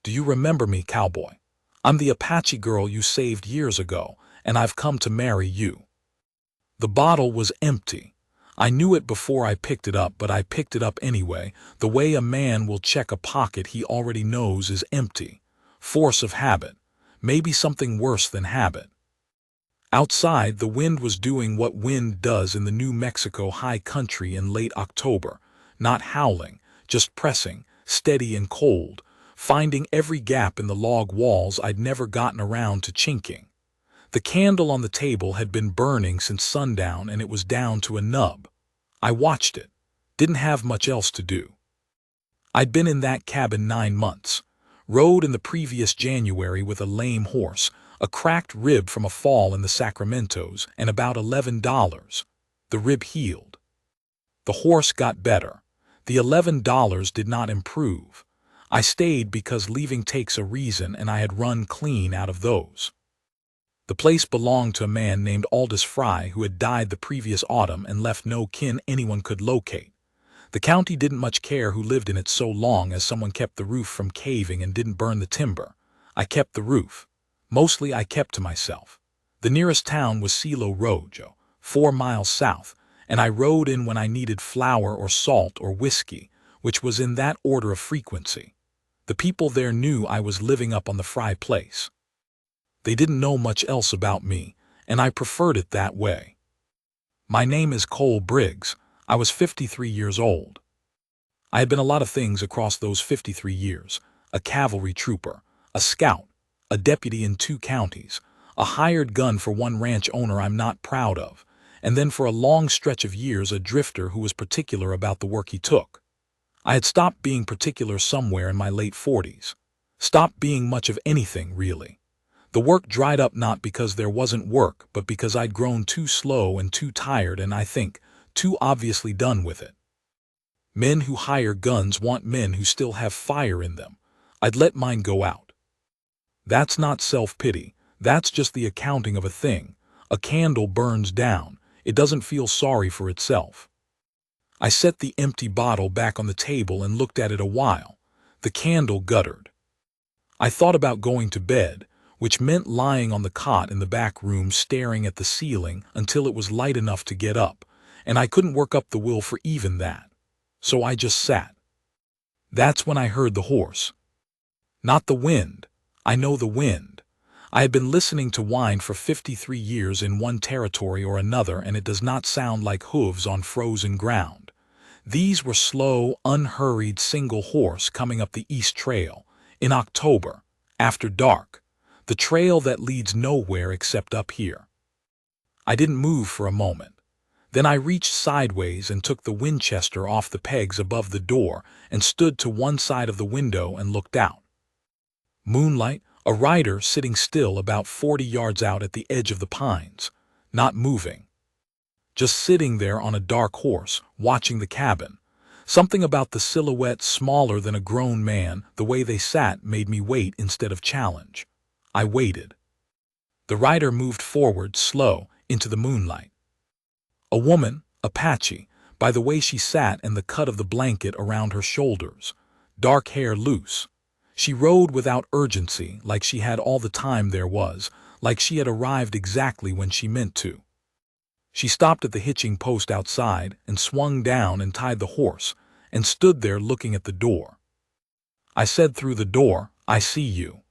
Do you remember me, Cowboy? I'm the Apache girl you saved years ago, and I've come to marry you." The bottle was empty. I knew it before I picked it up, but I picked it up anyway, the way a man will check a pocket he already knows is empty. Force of habit. Maybe something worse than habit. Outside, the wind was doing what wind does in the New Mexico high country in late October. Not howling, just pressing, steady and cold, finding every gap in the log walls I'd never gotten around to chinking. The candle on the table had been burning since sundown, and it was down to a nub. I watched it. Didn't have much else to do. I'd been in that cabin 9 months. Rode in the previous January with a lame horse, a cracked rib from a fall in the Sacramentos, and about $11. The rib healed. The horse got better. The $11 did not improve. I stayed because leaving takes a reason, and I had run clean out of those. The place belonged to a man named Aldous Fry, who had died the previous autumn and left no kin anyone could locate. The county didn't much care who lived in it so long as someone kept the roof from caving and didn't burn the timber. I kept the roof. Mostly I kept to myself. The nearest town was Silo Rojo, 4 miles south, and I rode in when I needed flour or salt or whiskey, which was in that order of frequency. The people there knew I was living up on the Fry place. They didn't know much else about me, and I preferred it that way. My name is Cole Briggs. I was 53 years old. I had been a lot of things across those 53 years: a cavalry trooper, a scout, a deputy in 2 counties, a hired gun for one ranch owner I'm not proud of, and then for a long stretch of years a drifter who was particular about the work he took. I had stopped being particular somewhere in my late 40s. Stopped being much of anything, really. The work dried up not because there wasn't work, but because I'd grown too slow and too tired, and I think too obviously done with it. Men who hire guns want men who still have fire in them. I'd let mine go out. That's not self-pity. That's just the accounting of a thing. A candle burns down. It doesn't feel sorry for itself. I set the empty bottle back on the table and looked at it a while. The candle guttered. I thought about going to bed, which meant lying on the cot in the back room staring at the ceiling until it was light enough to get up, and I couldn't work up the will for even that. So I just sat. That's when I heard the horse. Not the wind. I know the wind. I had been listening to whine for 53 years in one territory or another, and it does not sound like hooves on frozen ground. These were slow, unhurried single horse coming up the East Trail, in October, after dark. The trail that leads nowhere except up here. I didn't move for a moment. Then I reached sideways and took the Winchester off the pegs above the door and stood to one side of the window and looked out. Moonlight, a rider sitting still about 40 yards out at the edge of the pines, not moving. Just sitting there on a dark horse, watching the cabin. Something about the silhouette, smaller than a grown man, the way they sat, made me wait instead of challenge. I waited. The rider moved forward, slow, into the moonlight. A woman, Apache, by the way she sat and the cut of the blanket around her shoulders. Dark hair loose. She rode without urgency, like she had all the time there was, like she had arrived exactly when she meant to. She stopped at the hitching post outside and swung down and tied the horse, and stood there looking at the door. I said through the door, "I see you."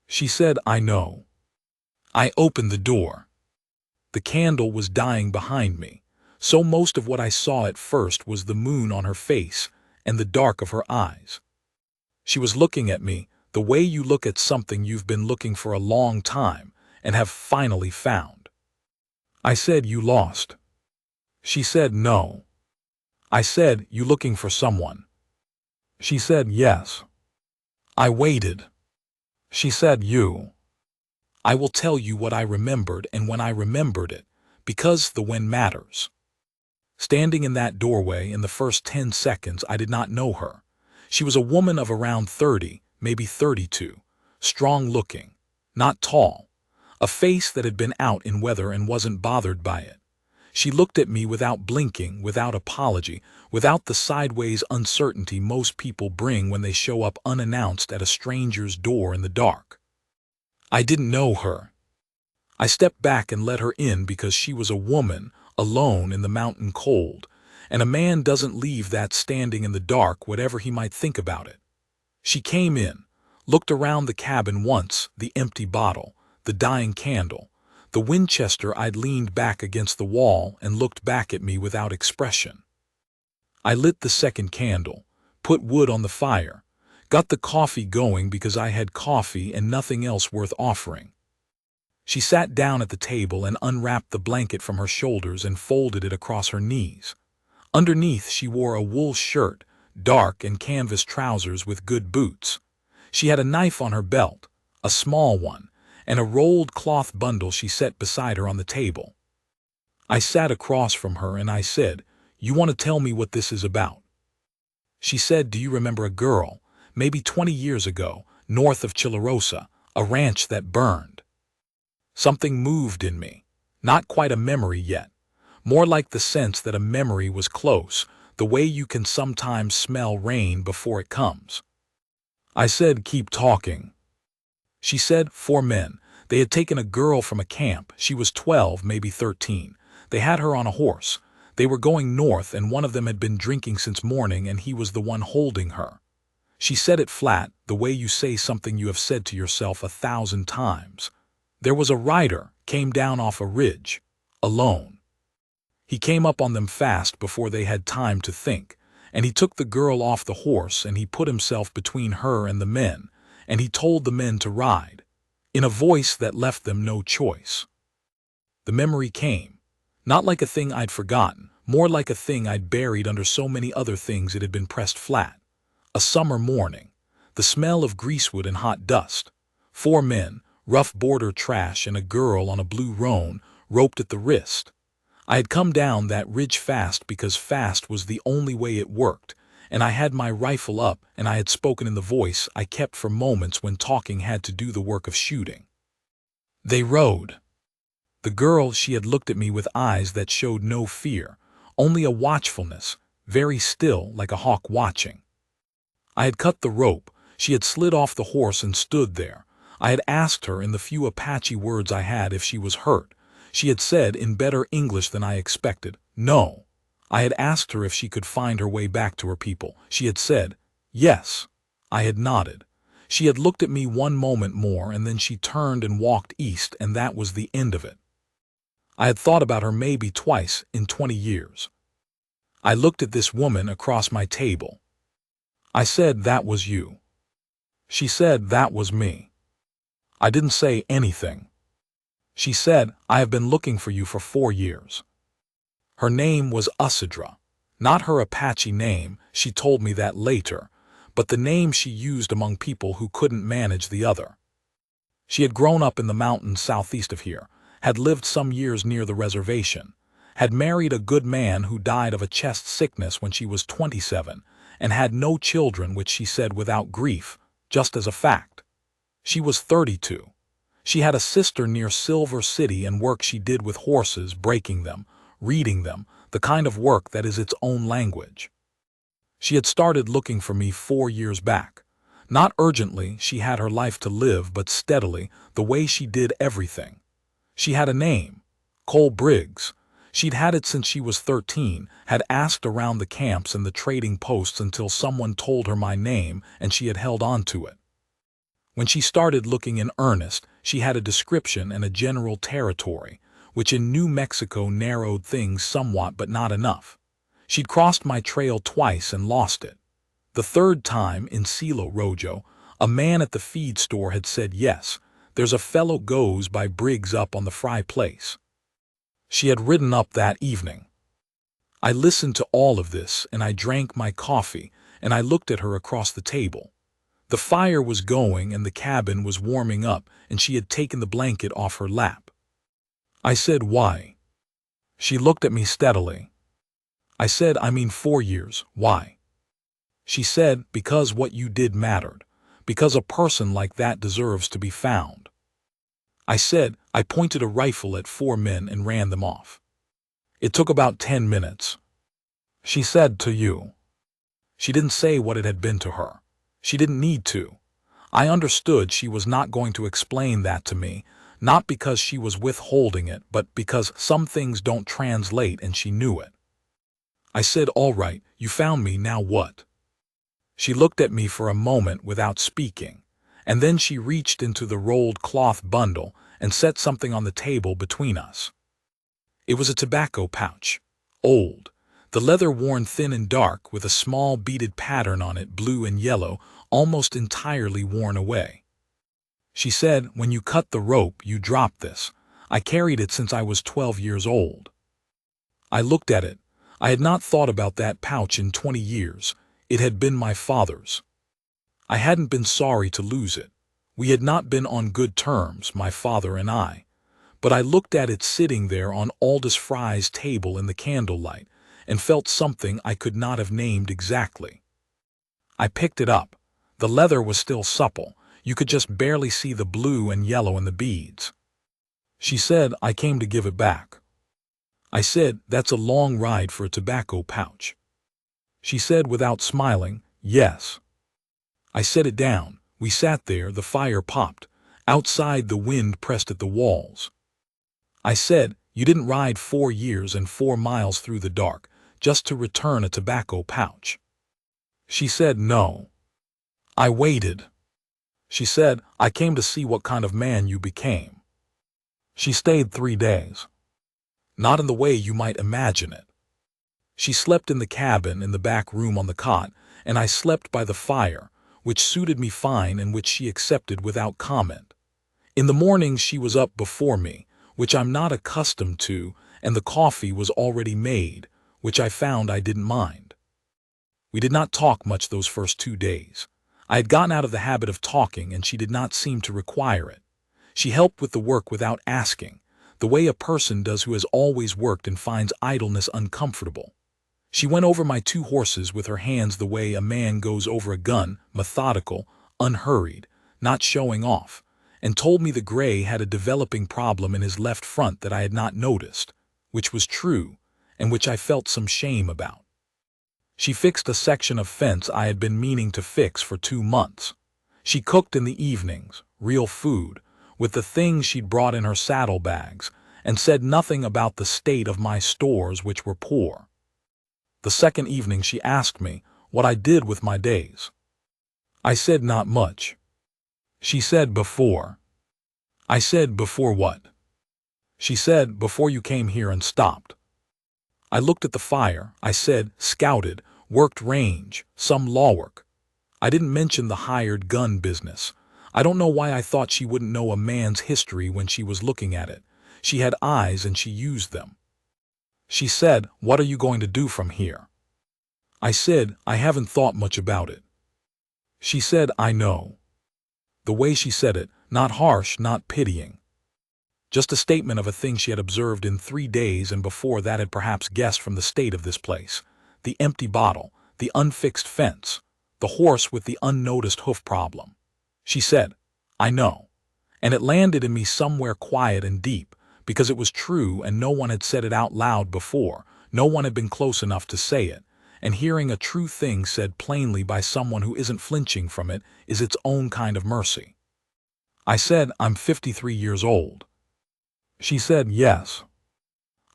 She said, "I know." I opened the door. The candle was dying behind me, so most of what I saw at first was the moon on her face and the dark of her eyes. She was looking at me the way you look at something you've been looking for a long time and have finally found. I said, "You lost?" She said, "No." I said, "You looking for someone?" She said, "Yes." I waited. She said, "You." I will tell you what I remembered and when I remembered it, because the when matters. Standing in that doorway in the first 10 seconds, I did not know her. She was a woman of around 30, maybe 32, strong-looking, not tall, a face that had been out in weather and wasn't bothered by it. She looked at me without blinking, without apology, without the sideways uncertainty most people bring when they show up unannounced at a stranger's door in the dark. I didn't know her. I stepped back and let her in because she was a woman, alone in the mountain cold, and a man doesn't leave that standing in the dark, whatever he might think about it. She came in, looked around the cabin once, the empty bottle, the dying candle, the Winchester I'd leaned back against the wall, and looked back at me without expression. I lit the second candle, put wood on the fire, got the coffee going because I had coffee and nothing else worth offering. She sat down at the table and unwrapped the blanket from her shoulders and folded it across her knees. Underneath she wore a wool shirt, dark, and canvas trousers with good boots. She had a knife on her belt, a small one, and a rolled cloth bundle she set beside her on the table. I sat across from her and I said, "You want to tell me what this is about?" She said, "Do you remember a girl, maybe 20 years ago, north of Chilarosa, a ranch that burned?" Something moved in me. Not quite a memory yet. More like the sense that a memory was close, the way you can sometimes smell rain before it comes. I said, "Keep talking." She said, 4 men. They had taken a girl from a camp. She was 12, maybe 13. They had her on a horse. They were going north, and one of them had been drinking since morning, and he was the one holding her. She said it flat, the way you say something you have said to yourself 1,000 times. There was a rider, came down off a ridge, alone. He came up on them fast before they had time to think, and he took the girl off the horse and he put himself between her and the men, and he told the men to ride, in a voice that left them no choice. The memory came, not like a thing I'd forgotten, more like a thing I'd buried under so many other things it had been pressed flat. A summer morning, the smell of greasewood and hot dust, 4 men, rough border trash, and a girl on a blue roan, roped at the wrist. I had come down that ridge fast because fast was the only way it worked, and I had my rifle up and I had spoken in the voice I kept for moments when talking had to do the work of shooting. They rode. The girl, she had looked at me with eyes that showed no fear, only a watchfulness, very still like a hawk watching. I had cut the rope, she had slid off the horse and stood there. I had asked her in the few Apache words I had if she was hurt. She had said in better English than I expected, "No." I had asked her if she could find her way back to her people. She had said, "Yes." I had nodded. She had looked at me one moment more and then she turned and walked east, and that was the end of it. I had thought about her maybe twice in 20 years. I looked at this woman across my table. I said, "That was you." She said, "That was me." I didn't say anything. She said, "I have been looking for you for 4 years." Her name was Usadra. Not her Apache name, she told me that later, but the name she used among people who couldn't manage the other. She had grown up in the mountains southeast of here, had lived some years near the reservation, had married a good man who died of a chest sickness when she was 27, and had no children, which she said without grief, just as a fact. She was 32. She had a sister near Silver City and work she did with horses, breaking them, reading them, the kind of work that is its own language. She had started looking for me 4 years back. Not urgently, she had her life to live, but steadily, the way she did everything. She had a name, Cole Briggs. She'd had it since she was 13, had asked around the camps and the trading posts until someone told her my name, and she had held on to it. When she started looking in earnest, she had a description and a general territory, which in New Mexico narrowed things somewhat but not enough. She'd crossed my trail twice and lost it. The third time, in Silo Rojo, a man at the feed store had said, "Yes, there's a fellow goes by Briggs up on the Fry place." She had ridden up that evening. I listened to all of this, and I drank my coffee, and I looked at her across the table. The fire was going and the cabin was warming up, and she had taken the blanket off her lap. I said, "Why?" She looked at me steadily. I said, "I mean 4 years, why?" She said, "Because what you did mattered. Because a person like that deserves to be found." I said, I pointed a rifle at 4 men and ran them off. It took about 10 minutes. She said, to you. She didn't say what it had been to her. She didn't need to. I understood she was not going to explain that to me, not because she was withholding it, but because some things don't translate and she knew it. I said, all right, you found me, now what? She looked at me for a moment without speaking, and then she reached into the rolled cloth bundle and set something on the table between us. It was a tobacco pouch, old, the leather worn thin and dark with a small beaded pattern on it, blue and yellow, almost entirely worn away. She said, when you cut the rope, you dropped this. I carried it since I was 12 years old. I looked at it. I had not thought about that pouch in 20 years. It had been my father's. I hadn't been sorry to lose it. We had not been on good terms, my father and I. But I looked at it sitting there on Aldous Fry's table in the candlelight and felt something I could not have named exactly. I picked it up. The leather was still supple. You could just barely see the blue and yellow in the beads. She said, I came to give it back. I said, that's a long ride for a tobacco pouch. She said without smiling, yes. I set it down. We sat there, the fire popped. Outside the wind pressed at the walls. I said, you didn't ride 4 years and 4 miles through the dark just to return a tobacco pouch. She said, no. I waited. She said, I came to see what kind of man you became. She stayed 3 days. Not in the way you might imagine it. She slept in the cabin in the back room on the cot, and I slept by the fire, which suited me fine and which she accepted without comment. In the mornings she was up before me, which I'm not accustomed to, and the coffee was already made, which I found I didn't mind. We did not talk much those first 2 days. I had gotten out of the habit of talking, and she did not seem to require it. She helped with the work without asking, the way a person does who has always worked and finds idleness uncomfortable. She went over my 2 horses with her hands the way a man goes over a gun, methodical, unhurried, not showing off, and told me the gray had a developing problem in his left front that I had not noticed, which was true, and which I felt some shame about. She fixed a section of fence I had been meaning to fix for 2 months. She cooked in the evenings, real food, with the things she'd brought in her saddlebags, and said nothing about the state of my stores, which were poor. The second evening she asked me what I did with my days. I said not much. She said, before. I said, before what? She said, before you came here and stopped. I looked at the fire. I said, scouted, worked range, some law work. I didn't mention the hired gun business. I don't know why I thought she wouldn't know a man's history when she was looking at it. She had eyes and she used them. She said, what are you going to do from here? I said, I haven't thought much about it. She said, I know. The way she said it, not harsh, not pitying. Just a statement of a thing she had observed in 3 days and before that had perhaps guessed from the state of this place. The empty bottle, the unfixed fence, the horse with the unnoticed hoof problem. She said, I know. And it landed in me somewhere quiet and deep, because it was true and no one had said it out loud before, no one had been close enough to say it, and hearing a true thing said plainly by someone who isn't flinching from it is its own kind of mercy. I said, I'm 53 years old. She said, yes.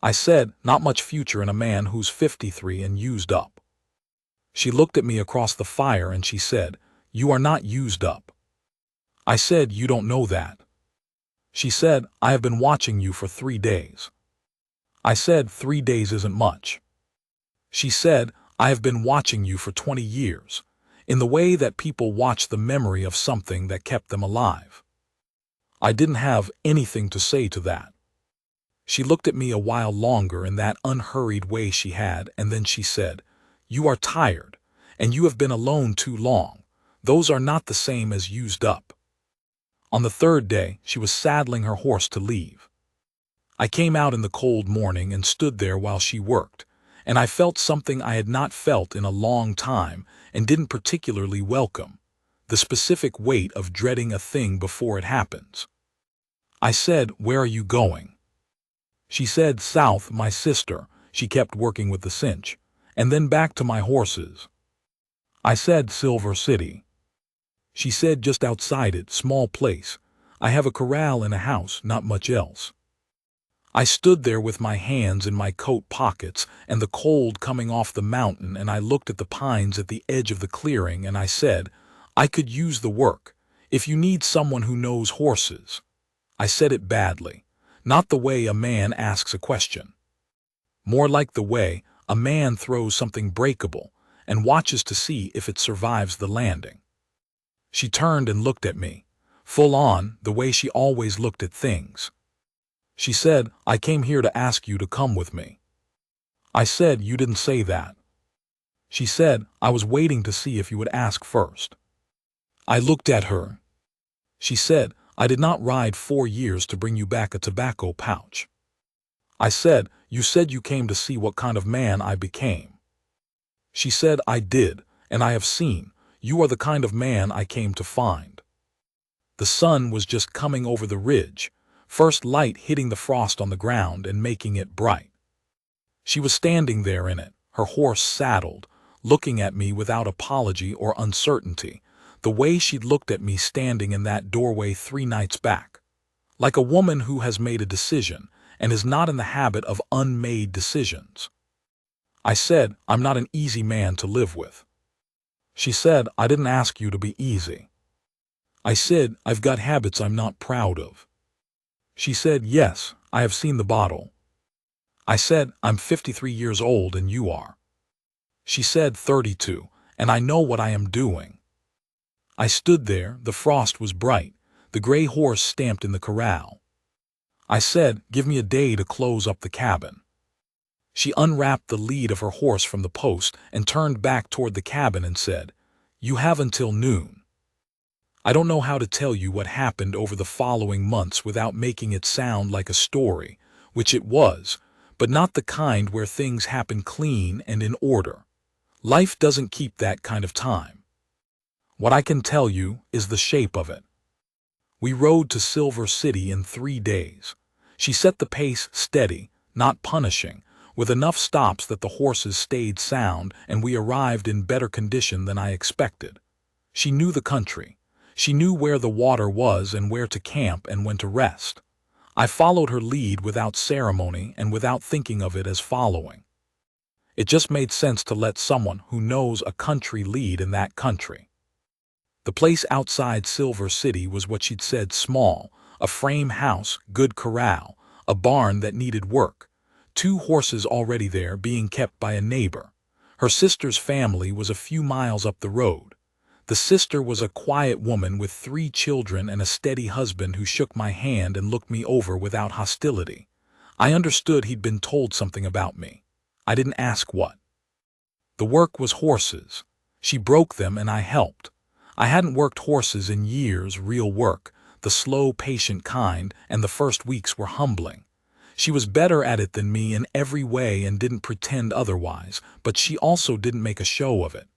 I said, not much future in a man who's 53 and used up. She looked at me across the fire and she said, you are not used up. I said, you don't know that. She said, I have been watching you for 3 days. I said, 3 days isn't much. She said, I have been watching you for 20 years, in the way that people watch the memory of something that kept them alive. I didn't have anything to say to that. She looked at me a while longer in that unhurried way she had, and then she said, you are tired, and you have been alone too long. Those are not the same as used up. On the 3rd day, she was saddling her horse to leave. I came out in the cold morning and stood there while she worked, and I felt something I had not felt in a long time and didn't particularly welcome, the specific weight of dreading a thing before it happens. I said, where are you going? She said, "South, my sister." She kept working with the cinch. "And then back to my horses." I said, "Silver City." She said, "Just outside it, small place. I have a corral and a house, not much else." I stood there with my hands in my coat pockets and the cold coming off the mountain, and I looked at the pines at the edge of the clearing, and I said, "I could use the work, if you need someone who knows horses." I said it badly, not the way a man asks a question. More like the way a man throws something breakable and watches to see if it survives the landing. She turned and looked at me, full on, the way she always looked at things. She said, "I came here to ask you to come with me." I said, "You didn't say that." She said, "I was waiting to see if you would ask first." I looked at her. She said, "I did not ride 4 years to bring you back a tobacco pouch." I said, "You said you came to see what kind of man I became." She said, "I did, and I have seen. You are the kind of man I came to find." The sun was just coming over the ridge, first light hitting the frost on the ground and making it bright. She was standing there in it, her horse saddled, looking at me without apology or uncertainty, the way she'd looked at me standing in that doorway 3 nights back. Like a woman who has made a decision and is not in the habit of unmade decisions. I said, "I'm not an easy man to live with." She said, "I didn't ask you to be easy." I said, "I've got habits I'm not proud of." She said, "Yes, I have seen the bottle." I said, "I'm 53 years old and you are." She said, 32, "and I know what I am doing." I stood there, the frost was bright, the gray horse stamped in the corral. I said, "Give me a day to close up the cabin." She unwrapped the lead of her horse from the post and turned back toward the cabin and said, "You have until noon." I don't know how to tell you what happened over the following months without making it sound like a story, which it was, but not the kind where things happen clean and in order. Life doesn't keep that kind of time. What I can tell you is the shape of it. We rode to Silver City in 3 days. She set the pace steady, not punishing, with enough stops that the horses stayed sound, and we arrived in better condition than I expected. She knew the country. She knew where the water was and where to camp and when to rest. I followed her lead without ceremony and without thinking of it as following. It just made sense to let someone who knows a country lead in that country. The place outside Silver City was what she'd said, small, a frame house, good corral, a barn that needed work, 2 horses already there being kept by a neighbor. Her sister's family was a few miles up the road. The sister was a quiet woman with 3 children and a steady husband who shook my hand and looked me over without hostility. I understood he'd been told something about me. I didn't ask what. The work was horses. She broke them and I helped. I hadn't worked horses in years, real work, the slow, patient kind, and the first weeks were humbling. She was better at it than me in every way and didn't pretend otherwise, but she also didn't make a show of it.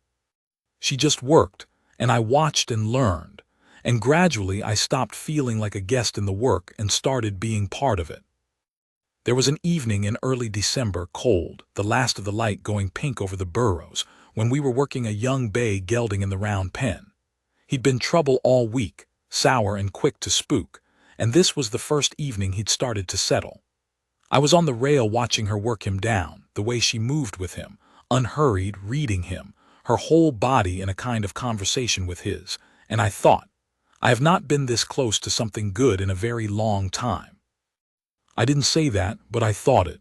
She just worked, and I watched and learned, and gradually I stopped feeling like a guest in the work and started being part of it. There was an evening in early December, cold, the last of the light going pink over the burrows, when we were working a young bay gelding in the round pen. He'd been trouble all week, sour and quick to spook, and this was the first evening he'd started to settle. I was on the rail watching her work him down, the way she moved with him, unhurried, reading him, her whole body in a kind of conversation with his, and I thought, I have not been this close to something good in a very long time. I didn't say that, but I thought it.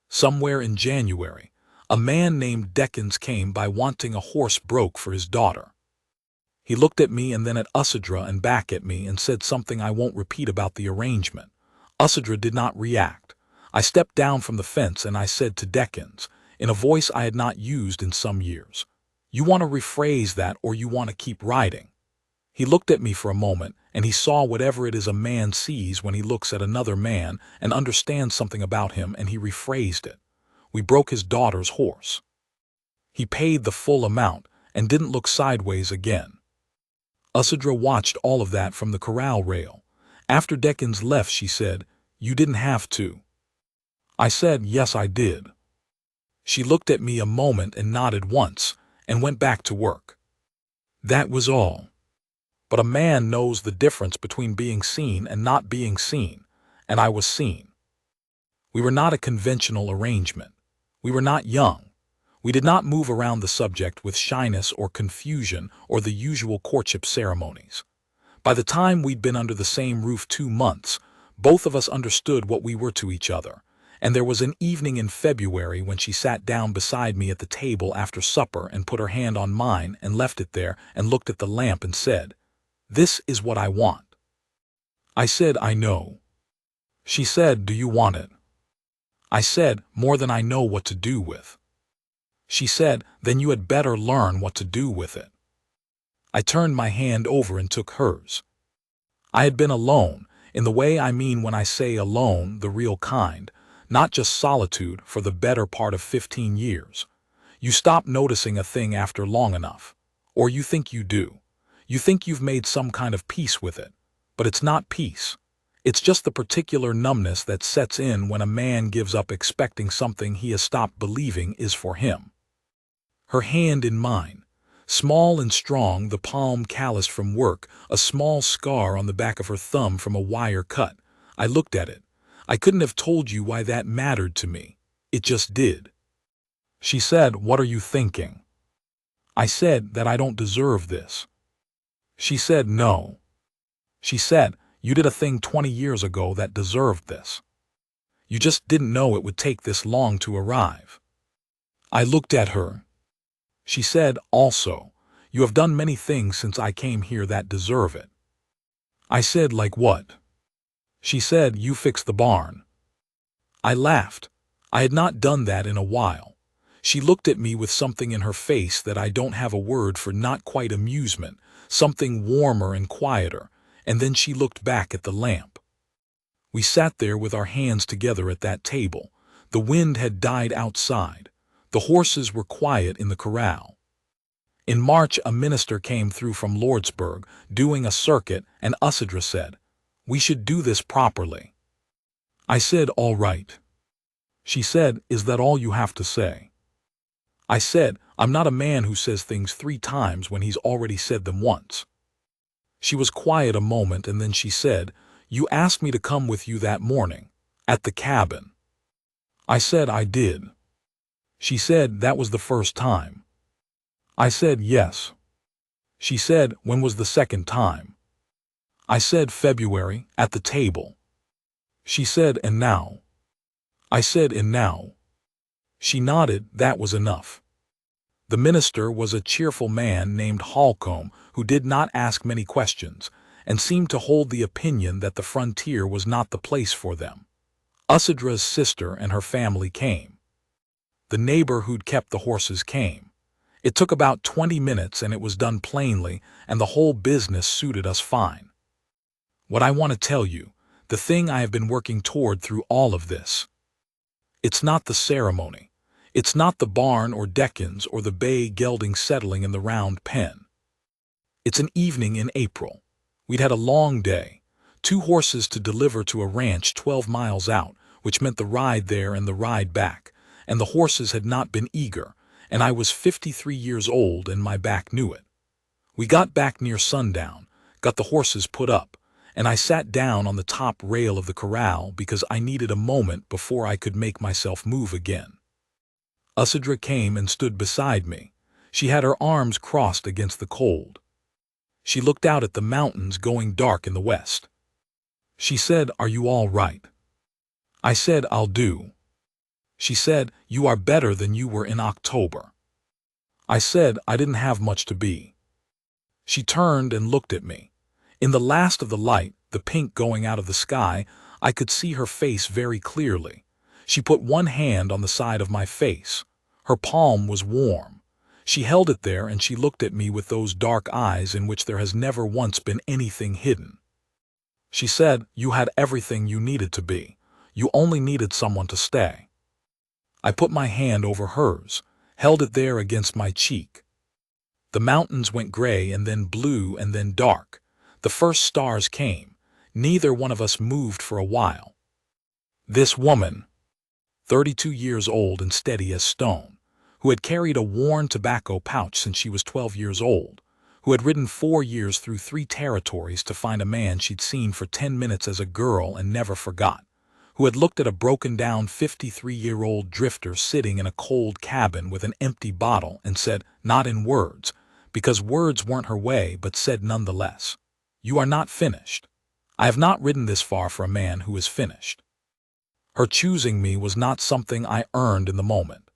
Somewhere in January, a man named Deckens came by wanting a horse broke for his daughter. He looked at me and then at Usadra and back at me and said something I won't repeat about the arrangement. Usadra did not react. I stepped down from the fence and I said to Deckens, in a voice I had not used in some years, "You want to rephrase that or you want to keep riding?" He looked at me for a moment and he saw whatever it is a man sees when he looks at another man and understands something about him, and he rephrased it. We broke his daughter's horse. He paid the full amount and didn't look sideways again. Usadra watched all of that from the corral rail. After Deckens left, she said, "You didn't have to." I said, yes, I did. She looked at me a moment and nodded once, and went back to work. That was all. But a man knows the difference between being seen and not being seen, and I was seen. We were not a conventional arrangement. We were not young. We did not move around the subject with shyness or confusion or the usual courtship ceremonies. By the time we'd been under the same roof 2 months, both of us understood what we were to each other, and there was an evening in February when she sat down beside me at the table after supper and put her hand on mine and left it there and looked at the lamp and said, "This is what I want." I said, "I know." She said, "Do you want it?" I said, "More than I know what to do with." She said, "Then you had better learn what to do with it." I turned my hand over and took hers. I had been alone, in the way I mean when I say alone, the real kind, not just solitude, for the better part of 15 years. You stop noticing a thing after long enough. Or you think you do. You think you've made some kind of peace with it. But it's not peace. It's just the particular numbness that sets in when a man gives up expecting something he has stopped believing is for him. Her hand in mine. Small and strong, the palm calloused from work, a small scar on the back of her thumb from a wire cut. I looked at it. I couldn't have told you why that mattered to me. It just did. She said, "What are you thinking?" I said that I don't deserve this. She said, "No." She said, "You did a thing 20 years ago that deserved this. You just didn't know it would take this long to arrive." I looked at her. She said, "Also, you have done many things since I came here that deserve it." I said, "Like what?" She said, "You fixed the barn." I laughed. I had not done that in a while. She looked at me with something in her face that I don't have a word for, not quite amusement, something warmer and quieter, and then she looked back at the lamp. We sat there with our hands together at that table. The wind had died outside. The horses were quiet in the corral. In March, a minister came through from Lordsburg, doing a circuit, and Usadra said, "We should do this properly." I said, "All right." She said, "Is that all you have to say?" I said, "I'm not a man who says things 3 times when he's already said them once." She was quiet a moment, and then she said, "You asked me to come with you that morning, at the cabin." I said, "I did." She said, "That was the first time." I said, "Yes." She said, "When was the second time?" I said, "February, at the table." She said, "And now?" I said, "And now?" She nodded. That was enough. The minister was a cheerful man named Holcomb, who did not ask many questions, and seemed to hold the opinion that the frontier was not the place for them. Usadra's sister and her family came. The neighbor who'd kept the horses came. It took about 20 minutes, and it was done plainly, and the whole business suited us fine. What I want to tell you, the thing I have been working toward through all of this. It's not the ceremony. It's not the barn or deckins or the bay gelding settling in the round pen. It's an evening in April. We'd had a long day. 2 horses to deliver to a ranch 12 miles out, which meant the ride there and the ride back, and the horses had not been eager, and I was 53 years old and my back knew it. We got back near sundown, got the horses put up, and I sat down on the top rail of the corral because I needed a moment before I could make myself move again. Usadra came and stood beside me. She had her arms crossed against the cold. She looked out at the mountains going dark in the west. She said, "Are you all right?" I said, "I'll do." She said, "You are better than you were in October." I said, "I didn't have much to be." She turned and looked at me. In the last of the light, the pink going out of the sky, I could see her face very clearly. She put one hand on the side of my face. Her palm was warm. She held it there, and she looked at me with those dark eyes in which there has never once been anything hidden. She said, "You had everything you needed to be. You only needed someone to stay." I put my hand over hers, held it there against my cheek. The mountains went gray and then blue and then dark. The first stars came. Neither one of us moved for a while. "This woman," 32 years old and steady as stone, who had carried a worn tobacco pouch since she was 12 years old, who had ridden 4 years through 3 territories to find a man she'd seen for 10 minutes as a girl and never forgot, who had looked at a broken-down 53-year-old drifter sitting in a cold cabin with an empty bottle and said, not in words, because words weren't her way, but said nonetheless, "You are not finished. I have not ridden this far for a man who is finished." Her choosing me was not something I earned in the moment.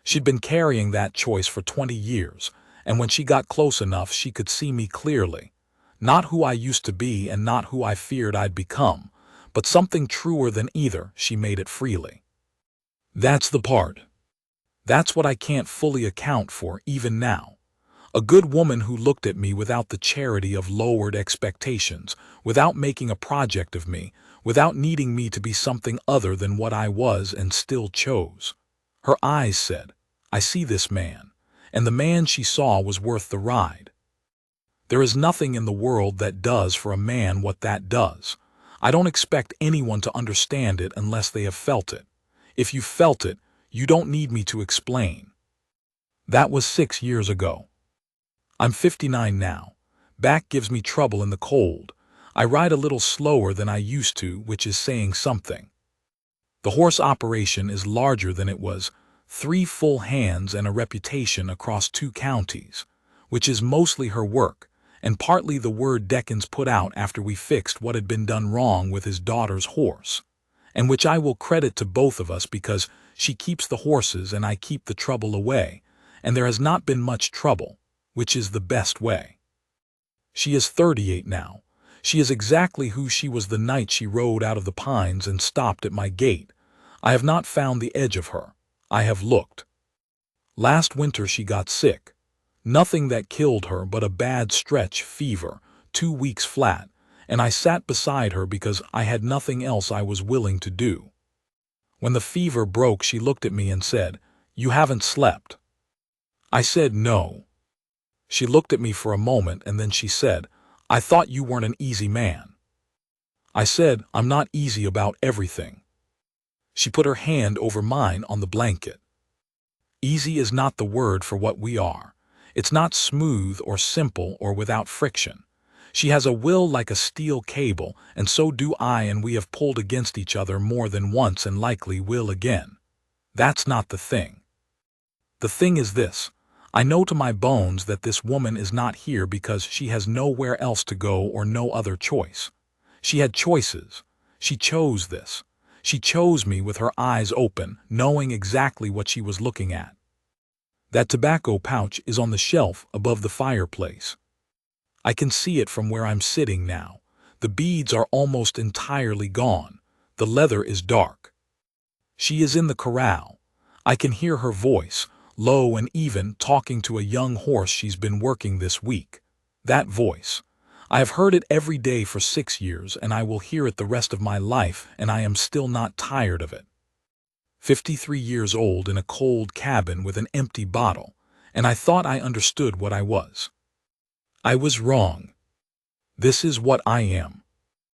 She'd been carrying that choice for 20 years, and when she got close enough she could see me clearly. Not who I used to be and not who I feared I'd become, but something truer than either. She made it freely. That's the part. That's what I can't fully account for even now. A good woman who looked at me without the charity of lowered expectations, without making a project of me, without needing me to be something other than what I was and still chose. Her eyes said, "I see this man," and the man she saw was worth the ride. There is nothing in the world that does for a man what that does. I don't expect anyone to understand it unless they have felt it. If you felt it, you don't need me to explain. That was 6 years ago. I'm 59 now. Back gives me trouble in the cold. I ride a little slower than I used to, which is saying something. The horse operation is larger than it was, 3 full hands and a reputation across 2 counties, which is mostly her work, and partly the word Deckens put out after we fixed what had been done wrong with his daughter's horse, and which I will credit to both of us because she keeps the horses and I keep the trouble away, and there has not been much trouble, which is the best way. She is 38 now. She is exactly who she was the night she rode out of the pines and stopped at my gate. I have not found the edge of her. I have looked. Last winter she got sick. Nothing that killed her but a bad stretch fever, 2 weeks flat, and I sat beside her because I had nothing else I was willing to do. When the fever broke she looked at me and said, "You haven't slept." I said no. She looked at me for a moment and then she said, "I thought you weren't an easy man." I said, "I'm not easy about everything." She put her hand over mine on the blanket. Easy is not the word for what we are. It's not smooth or simple or without friction. She has a will like a steel cable, and so do I, and we have pulled against each other more than once and likely will again. That's not the thing. The thing is this. I know to my bones that this woman is not here because she has nowhere else to go or no other choice. She had choices. She chose this. She chose me with her eyes open, knowing exactly what she was looking at. That tobacco pouch is on the shelf above the fireplace. I can see it from where I'm sitting now. The beads are almost entirely gone. The leather is dark. She is in the corral. I can hear her voice, low and even, talking to a young horse she's been working this week. That voice. I have heard it every day for 6 years, and I will hear it the rest of my life, and I am still not tired of it. 53 years old in a cold cabin with an empty bottle, and I thought I understood what I was. I was wrong. This is what I am.